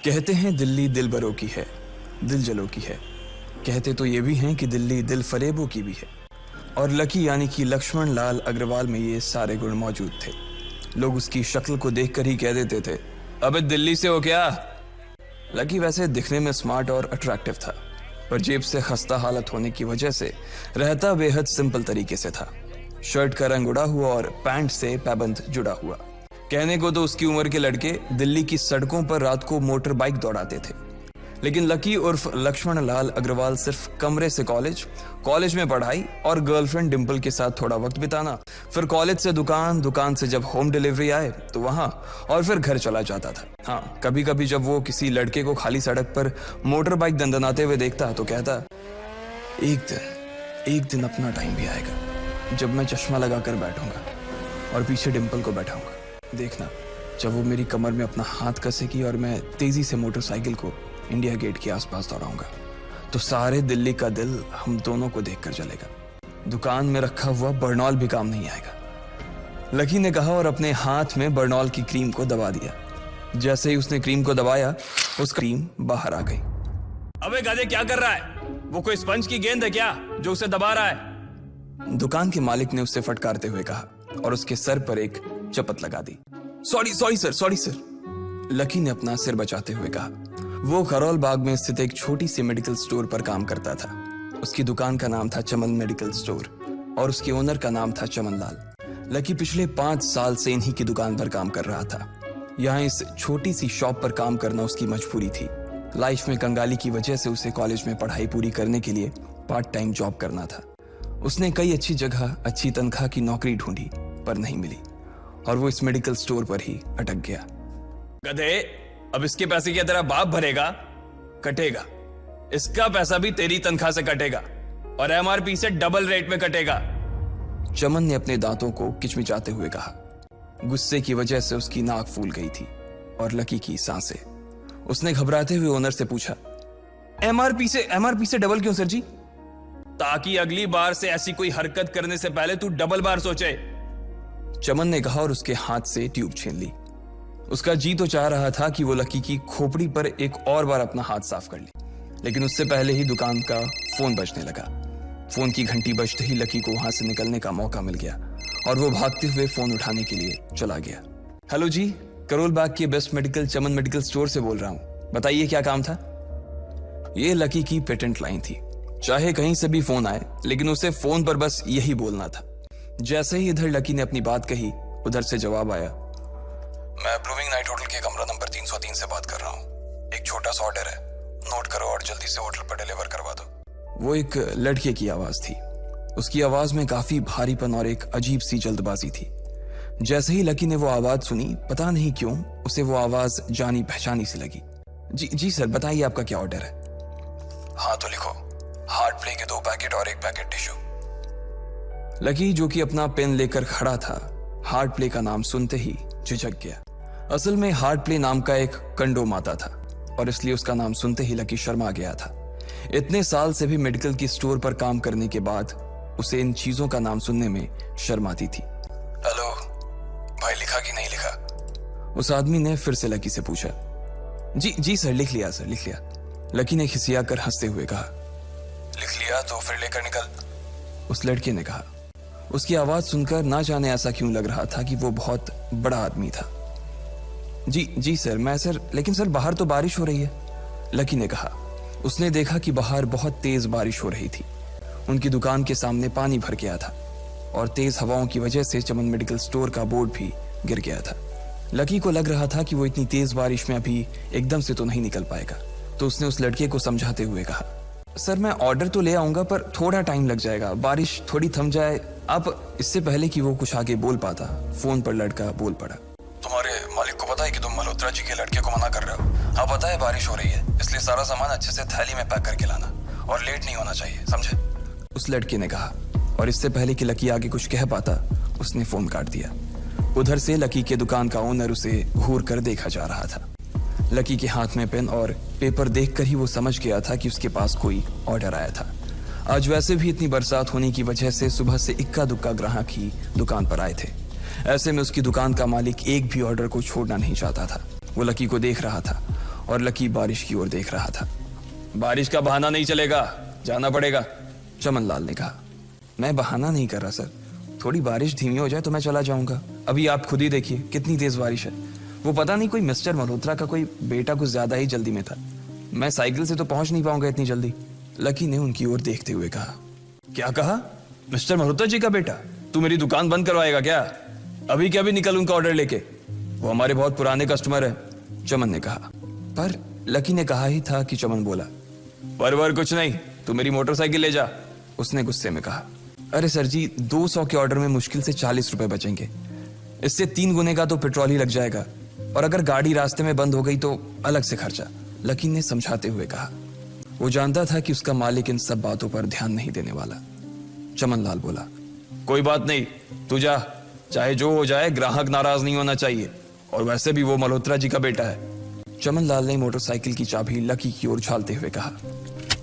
कहते हैं दिल्ली दिल बरों की है, दिल जलों की है। कहते तो ये भी हैं कि दिल्ली दिल फरेबों की भी है। और लकी यानी कि लक्ष्मण लाल अग्रवाल में ये सारे गुण मौजूद थे। लोग उसकी शक्ल को देखकर ही कह देते थे, अबे दिल्ली से हो क्या? लकी वैसे दिखने में स्मार्ट और अट्रैक्टिव था, पर जेब से खस्ता हालत होने की वजह से रहता बेहद सिंपल तरीके से था। शर्ट का रंग उड़ा हुआ और पैंट से पैबंद जुड़ा हुआ। कहने को तो उसकी उम्र के लड़के दिल्ली की सड़कों पर रात को मोटर बाइक दौड़ाते थे, लेकिन लकी उर्फ लक्ष्मण लाल अग्रवाल सिर्फ कमरे से कॉलेज में पढ़ाई और गर्लफ्रेंड डिंपल के साथ थोड़ा वक्त बिताना, फिर कॉलेज से दुकान, दुकान से जब होम डिलीवरी आए तो वहां, और फिर घर चला जाता था। हाँ, कभी कभी जब वो किसी लड़के को खाली सड़क पर मोटर बाइक दंदनाते हुए देखता तो कहता, एक दिन अपना टाइम भी आएगा जब मैं चश्मा लगाकर बैठूंगा और पीछे डिंपल को बैठाऊंगा। देखना, जब वो मेरी कमर में अपना हाथ कसेगी और मैं तेजी से मोटरसाइकिल को इंडिया गेट के आसपास दौड़ाऊंगा तो सारे दिल्ली का दिल हम दोनों को देखकर जलेगा। दुकान में रखा हुआ बर्नॉल भी काम नहीं आएगा। लकी ने कहा और अपने हाथ में बर्नॉल की क्रीम को दबा दिया। जैसे ही उसने क्रीम को दबाया, उसका क्रीम बाहर आ गई। अबे गधे, क्या कर रहा है? वो कोई स्पंज की गेंद है क्या जो उसे दबा रहा है? दुकान के मालिक ने उससे फटकारते हुए कहा और उसके सर पर एक चपत लगा दी। Sorry sir. लकी ने अपना सिर बचाते हुए कहा। वो खरौल बाग में स्थित एक छोटी सी मेडिकल स्टोर पर काम करता था। उसकी दुकान का नाम था चमन मेडिकल स्टोर और उसके ओनर का नाम था चमन लाल। लकी पिछले 5 साल से इन्हीं की दुकान पर काम कर रहा था। यहाँ इस छोटी सी शॉप पर काम करना उसकी मजबूरी थी। लाइफ में कंगाली की वजह से उसे कॉलेज में पढ़ाई पूरी करने के लिए पार्ट टाइम जॉब करना था। उसने कई अच्छी जगह अच्छी तनख्वाह की नौकरी ढूंढी पर नहीं मिली और वो इस मेडिकल स्टोर पर ही अटक गया। गधे, अब इसके पैसे क्या तेरा बाप भरेगा? कटेगा। इसका पैसा भी तेरी तनख्वाह से कटेगा और एमआरपी से डबल रेट में कटेगा। चमन ने अपने दांतों को किचमिचाते हुए कहा। गुस्से की वजह से उसकी नाक फूल गई थी और लकी की सांसें। उसने घबराते हुए ओनर से पूछा, एमआरपी से डबल क्यों सर जी? ताकि अगली बार से ऐसी कोई हरकत करने से पहले तू डबल बार सोचे। चमन ने कहा और उसके हाथ से ट्यूब छीन ली। उसका जी तो चाह रहा था कि वो लकी की खोपड़ी पर एक और बार अपना हाथ साफ कर ले, लेकिन उससे पहले ही दुकान का फोन बजने लगा। फोन की घंटी बजते ही लकी को वहां से निकलने का मौका मिल गया और वो भागते हुए फोन उठाने के लिए चला गया। हेलो जी, करोल बाग के बेस्ट मेडिकल चमन मेडिकल स्टोर से बोल रहा हूं, बताइए क्या काम था? ये लकी की पेटेंट लाइन थी। चाहे कहीं से भी फोन आए, लेकिन उसे फोन पर बस यही बोलना था। जैसे ही इधर लकी ने अपनी बात कही, उधर से जवाब आया, मैं ब्लूमिंग नाइट होटल के कमरा नंबर 303 से बात कर रहा हूँ। एक छोटा सा ऑर्डर है, नोट करो और जल्दी से होटल पर डिलीवर करवा दो। वो एक लड़के की आवाज थी। उसकी आवाज में काफी भारीपन और एक अजीब सी जल्दबाजी थी। जैसे ही लकी ने वो आवाज सुनी, पता नहीं क्यों उसे वो आवाज जानी पहचानी सी लगी। जी सर, बताइए आपका क्या ऑर्डर है? हाँ तो लिखो, हार्ट प्ले के 2 पैकेट और 1 पैकेट टिश्यू। लकी, जो कि अपना पेन लेकर खड़ा था, हार्ट प्ले का नाम सुनते ही झिझक गया। असल में हार्ट प्ले नाम का एक कंडोम आता था और इसलिए उसका नाम सुनते ही लकी शर्मा गया था। इतने साल से भी मेडिकल की स्टोर पर काम करने के बाद उसे इन चीजों का नाम सुनने में शर्म आती थी। हेलो भाई, लिखा कि नहीं लिखा? उस आदमी ने फिर से लकी से पूछा। जी सर, लिख लिया सर, लिख लिया। लकी ने खिसिया कर हंसते हुए कहा। लिख लिया तो फिर लेकर निकल, उस लड़के ने कहा। उसकी आवाज सुनकर ना जाने ऐसा क्यों लग रहा था कि वो बहुत बड़ा आदमी था। जी सर, लेकिन सर बाहर तो बारिश हो रही है, लकी ने कहा। उसने देखा कि बाहर बहुत तेज बारिश हो रही थी। उनकी दुकान के सामने पानी भर गया था और तेज हवाओं की वजह से चमन मेडिकल स्टोर का बोर्ड भी गिर गया था। लकी को लग रहा था कि वो इतनी तेज बारिश में अभी एकदम से तो नहीं निकल पाएगा, तो उसने उस लड़के को समझाते हुए कहा, सर मैं ऑर्डर तो ले आऊंगा पर थोड़ा टाइम लग जाएगा, बारिश थोड़ी थम जाए। अब इससे पहले कि वो कुछ आगे बोल पाता, फोन पर लड़का बोल पड़ा। तुम्हारे मालिक को पता है कि तुम मल्होत्रा जी के लड़के को मना कर रहे हो? हाँ पता है, बारिश हो रही है, इसलिए सारा सामान अच्छे से थैली में पैक करके लाना और लेट नहीं होना चाहिए, समझे? उस लड़के ने कहा और इससे पहले कि लकी आगे कुछ कह पाता, उसने फोन काट दिया। उधर से लकी के दुकान का ओनर उसे घूर कर देखा जा रहा था। लकी के हाथ में पेन और पेपर देखकर ही वो समझ गया था कि उसके पास कोई ऑर्डर आया था। आज वैसे भी इतनी बरसात होने की वजह से सुबह से इक्का दुक्का ग्राहक ही दुकान पर आए थे। ऐसे में उसकी दुकान का मालिक एक भी ऑर्डर को छोड़ना नहीं चाहता था। वो लकी को देख रहा था और लकी बारिश की ओर देख रहा था। बारिश का बहाना नहीं चलेगा, जाना पड़ेगा। चमन लाल ने कहा। मैं बहाना नहीं कर रहा सर, थोड़ी बारिश धीमी हो जाए तो मैं चला जाऊंगा। अभी आप खुद ही देखिए कितनी तेज बारिश है। वो पता नहीं कोई मिस्टर मल्होत्रा का कोई बेटा कुछ ज्यादा ही जल्दी में था। मैं साइकिल से तो पहुंच नहीं पाऊंगा इतनी जल्दी। लकी ने उनकी ओर देखते हुए कहा। क्या कहा? मिस्टर मल्होत्रा जी का बेटा? तू मेरी दुकान बंद करवाएगा क्या? अभी क्या भी निकल उनका ऑर्डर लेके, वो हमारे बहुत पुराने कस्टमर है। चमन ने कहा। पर लकी ने कहा ही था कि चमन बोला। पर कुछ नहीं, तू मेरी मोटरसाइकिल ले जा। उसने गुस्से में कहा। अरे सर जी, 200 के ऑर्डर में मुश्किल से 40 रुपए बचेंगे। इससे 3 गुने का तो पेट्रोल ही लग जाएगा, और अगर गाड़ी रास्ते में बंद हो गई तो अलग से खर्चा, लकी ने समझाते हुए कहा। वो जानता था कि उसका मालिक इन सब बातों पर ध्यान नहीं देने वाला। चमन लाल बोला। कोई बात नहीं, तू जा, चाहे जो हो जाए ग्राहक नाराज नहीं होना चाहिए, और वैसे भी वो मल्होत्रा जी का बेटा है। चमन लाल ने मोटरसाइकिल की चाबी लकी की ओर उछालते हुए कहा।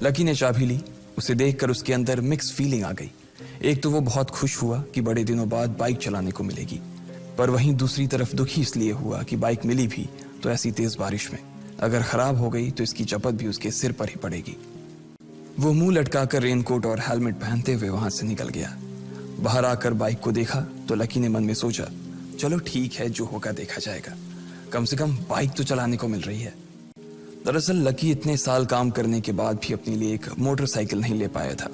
लकी ने चाबी ली। उसे देखकर उसके अंदर मिक्स फीलिंग आ गई। एक तो वो बहुत खुश हुआ कि बड़े दिनों बाद बाइक चलाने को मिलेगी, पर वहीं दूसरी तरफ दुखी इसलिए हुआ कि बाइक मिली भी तो ऐसी तेज बारिश में, अगर खराब हो गई तो इसकी चपत भी उसके सिर पर ही पड़ेगी। वो मुंह लटकाकर रेनकोट और हेलमेट पहनते हुए वहां से निकल गया। बाहर आकर बाइक को देखा तो लकी ने मन में सोचा, चलो ठीक है, जो होगा देखा जाएगा, कम से कम बाइक तो चलाने को मिल रही है। दरअसल लकी इतने साल काम करने के बाद भी अपने लिए एक मोटरसाइकिल नहीं ले पाया था।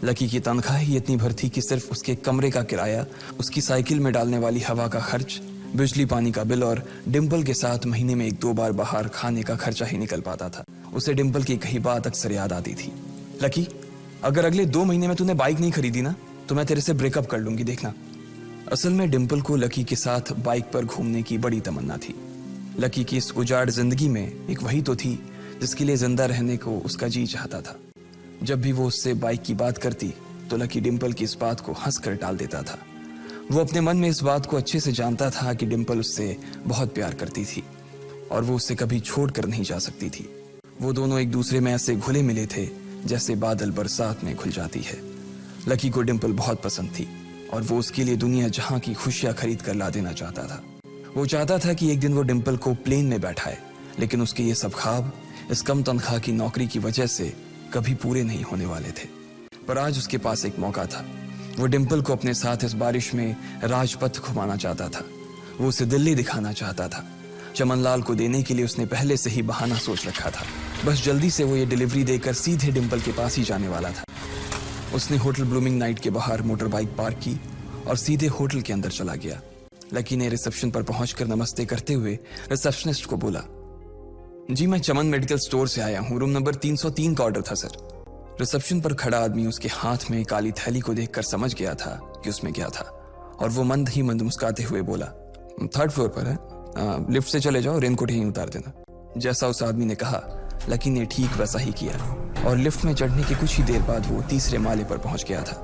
लकी की तनख्वाह ही इतनी भर थी कि सिर्फ उसके कमरे का किराया, उसकी साइकिल में डालने वाली हवा का खर्च, बिजली पानी का बिल और डिम्पल के साथ महीने में 1-2 बार बाहर खाने का खर्चा ही निकल पाता था। उसे डिम्पल की कही बात अक्सर याद आती थी। लकी, अगर अगले 2 महीने में तूने बाइक नहीं खरीदी ना तो मैं तेरे से ब्रेकअप कर लूंगी, देखना। असल में डिम्पल को लकी के साथ बाइक पर घूमने की बड़ी तमन्ना थी। लकी की इस उजाड़ जिंदगी में एक वही तो थी जिसके लिए जिंदा रहने को उसका जी चाहता था। जब भी वो उससे बाइक की बात करती तो लकी डिम्पल की इस बात को हंसकर टाल देता था। वो अपने मन में इस बात को अच्छे से जानता था कि डिम्पल उससे बहुत प्यार करती थी और वो उससे कभी छोड़कर नहीं जा सकती थी। वो दोनों एक दूसरे में ऐसे घुले मिले थे जैसे बादल बरसात में घुल जाती है। लकी को डिम्पल बहुत पसंद थी और वो उसके लिए दुनिया जहां की खुशियां खरीद कर ला देना चाहता था। वो चाहता था कि एक दिन वो डिम्पल को प्लेन में बैठाए, लेकिन उसके ये सब ख्वाब इस कम तनख्वाह की नौकरी की वजह से कभी पूरे नहीं होने वाले थे। पर आज उसके पास एक मौका था। वो डिम्पल को अपने साथ इस बारिश में राजपथ घुमाना चाहता था। वो उसे दिल्ली दिखाना चाहता था। चमन लाल को देने के लिए उसने पहले से ही बहाना सोच रखा था। बस जल्दी से वो ये डिलीवरी देकर सीधे डिम्पल के पास ही जाने वाला था। उसने होटल ब्लूमिंग नाइट के बाहर मोटर बाइक पार्क की और सीधे होटल के अंदर चला गया। लकी ने रिसेप्शन पर पहुंचकर नमस्ते करते हुए रिसेप्शनिस्ट को बोला, जी मैं चमन मेडिकल स्टोर से आया हूं, रूम नंबर 303 का ऑर्डर था सर। रिसेप्शन पर खड़ा आदमी उसके हाथ में काली थैली को देखकर समझ गया था कि उसमें क्या था और वो मंद ही मंद मुस्कुराते हुए बोला, 3rd फ्लोर पर है, लिफ्ट से चले जाओ, रेनकोट यहीं उतार देना। जैसा उस आदमी ने कहा लकी ने ठीक वैसा ही किया और लिफ्ट में चढ़ने के कुछ ही देर बाद वो 3रे माले पर पहुंच गया था।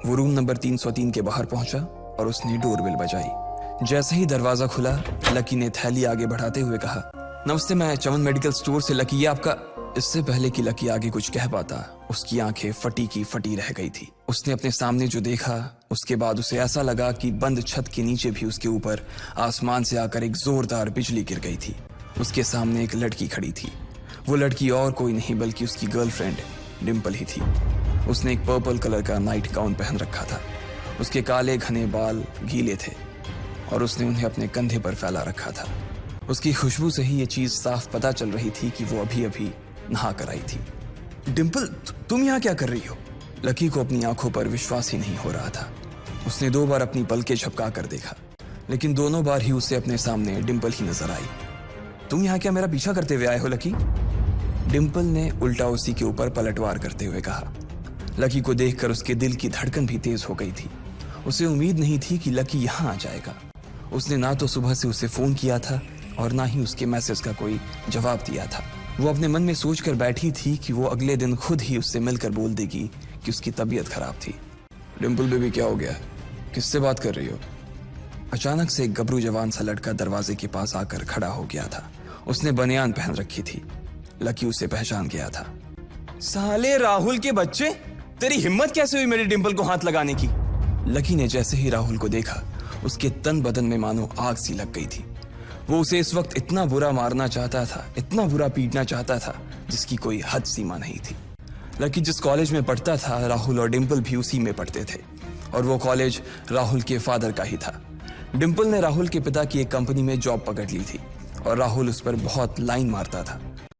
वो रूम नंबर 303 के बाहर पहुंचा और उसने डोरबेल बजाई। जैसे ही दरवाजा खुला लकी ने थैली आगे बढ़ाते हुए कहा, नमस्ते, मैं चमन मेडिकल स्टोर से लकी, ये आपका। इससे पहले कि लकी आगे कुछ कह पाता उसकी आंखें फटी की फटी रह गई थी। उसने अपने सामने जो देखा उसके बाद उसे ऐसा लगा कि बंद छत के नीचे भी उसके ऊपर आसमान से आकर एक जोरदार बिजली गिर गई थी। उसके सामने एक लड़की खड़ी थी। वो लड़की और कोई नहीं बल्कि उसकी गर्लफ्रेंड डिम्पल ही थी। उसने एक पर्पल कलर का नाइट गाउन पहन रखा था। उसके काले घने बाल गीले थे और उसने उन्हें अपने कंधे पर फैला रखा था। उसकी खुशबू से ही ये चीज साफ पता चल रही थी कि वो अभी अभी नहा कर आई थी। डिम्पल, तुम यहाँ क्या कर रही हो? लकी को अपनी आंखों पर विश्वास ही नहीं हो रहा था। उसने 2 बार अपनी पलकें झपका कर देखा, लेकिन दोनों बार ही उसे अपने सामने डिम्पल ही नजर आई। तुम यहाँ क्या मेरा पीछा करते हुए आए हो लकी? डिम्पल ने उल्टा उसी के ऊपर पलटवार करते हुए कहा। लकी को देखकर उसके दिल की धड़कन भी तेज हो गई थी। उसे उम्मीद नहीं थी कि लकी यहाँ आ जाएगा। उसने ना तो सुबह से उसे फोन किया था और ना ही उसके मैसेज का कोई जवाब दिया था। वो अपने मन में सोचकर बैठी थी कि वो अगले दिन खुद ही उससे मिलकर बोल देगी कि उसकी तबीयत खराब थी। डिम्पल बेबी, क्या हो गया? किससे बात कर रही हो? अचानक से एक गबरू जवान सा लड़का दरवाजे के पास आकर खड़ा हो गया था। उसने बनियान पहन रखी थी। लकी उसे पहचान गया था। साले राहुल के बच्चे, तेरी हिम्मत कैसे हुई मेरी डिम्पल को हाथ लगाने की? लकी ने जैसे ही राहुल को देखा उसके तन बदन में मानो आग सी लग गई थी। वो उसे इस वक्त इतना बुरा मारना चाहता था, इतना बुरा पीटना चाहता था, जिसकी कोई हद सीमा नहीं थी। लकी जिस कॉलेज में पढ़ता था, राहुल और डिंपल भी उसी में पढ़ते थे, और वो कॉलेज राहुल के फादर का ही था। डिंपल ने राहुल के पिता की एक कंपनी में जॉब पकड़ ली थी और राहुल उस पर बहुत लाइन मारता था।